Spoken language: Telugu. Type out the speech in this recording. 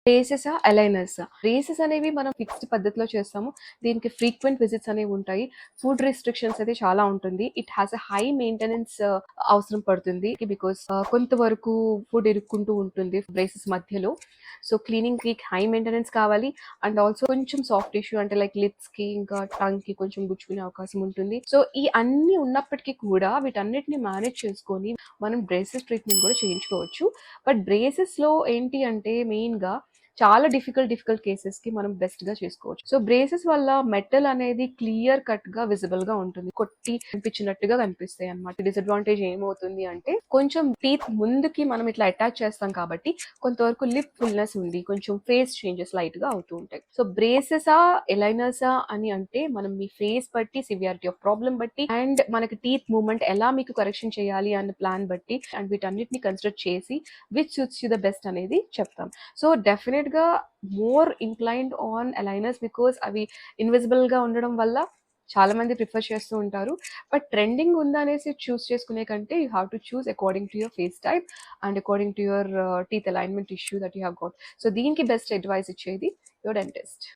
బ్రేసెసా? అలైనర్సా? బ్రేసెస్ అనేవి మనం ఫిక్స్డ్ పద్ధతిలో చేస్తాము. దీనికి ఫ్రీక్వెంట్ విజిట్స్ అనేవి ఉంటాయి. ఫుడ్ రిస్ట్రిక్షన్స్ అయితే చాలా ఉంటుంది. It has a high maintenance అవసరం పడుతుంది. బికాస్ కొంతవరకు ఫుడ్ ఇరుక్కుంటూ ఉంటుంది బ్రేసెస్ మధ్యలో. సో క్లీనింగ్ కి హై మెయింటెనెన్స్ కావాలి. అండ్ ఆల్సో కొంచెం సాఫ్ట్ టిష్యూ అంటే లైక్ లిప్స్ కి ఇంకా టంగ్ కి కొంచెం గుచ్చుకునే అవకాశం ఉంటుంది. సో ఈ అన్ని ఉన్నప్పటికీ కూడా వీటన్నిటిని మేనేజ్ చేసుకొని మనం బ్రేసెస్ ట్రీట్మెంట్ కూడా చేయించుకోవచ్చు. బట్ బ్రేసెస్ లో ఏంటి అంటే మెయిన్ గా చాలా డిఫికల్ట్ కేసెస్ కి మనం బెస్ట్ గా చేసుకోవచ్చు. సో బ్రేసెస్ వల్ల మెటల్ అనేది క్లియర్ కట్ గా విజిబుల్ గా ఉంటుంది. కొట్టి కనిపించినట్టుగా కనిపిస్తాయి అన్నమాట. డిసడ్వాంటేజ్ ఏమవుతుంది అంటే కొంచెం టీత్ ముందుకి మనం ఇట్లా అటాచ్ చేస్తాం కాబట్టి కొంతవరకు లిప్ ఫుల్నెస్ ఉంది, కొంచెం ఫేస్ చేంజెస్ లైట్ గా అవుతూ ఉంటాయి. సో బ్రేసెసా ఎలైనర్సా అని అంటే మనం మీ ఫేస్ బట్టి, సివియారిటీ ఆఫ్ ప్రాబ్లం బట్టి అండ్ మనకి టీత్ మూవ్మెంట్ ఎలా మీకు కరెక్షన్ చేయాలి అన్న ప్లాన్ బట్టి అండ్ వీటన్నిటిని కన్సిడర్ చేసి which suits you the best అనేది చెప్తాం. సో డెఫినెట్ గా more inclined on aligners because అవి ఇన్విజిబుల్ గా ఉండడం వల్ల చాలా మంది ప్రిఫర్ చేస్తూ ఉంటారు. బట్ ట్రెండింగ్ ఉందనేసి చూస్ చేసుకునే కంటే you have to choose according to your face type and according to your teeth alignment issue that you have got. So దీనికి బెస్ట్ అడ్వైస్ ఇచ్చేది యువర్ డెంటిస్ట్.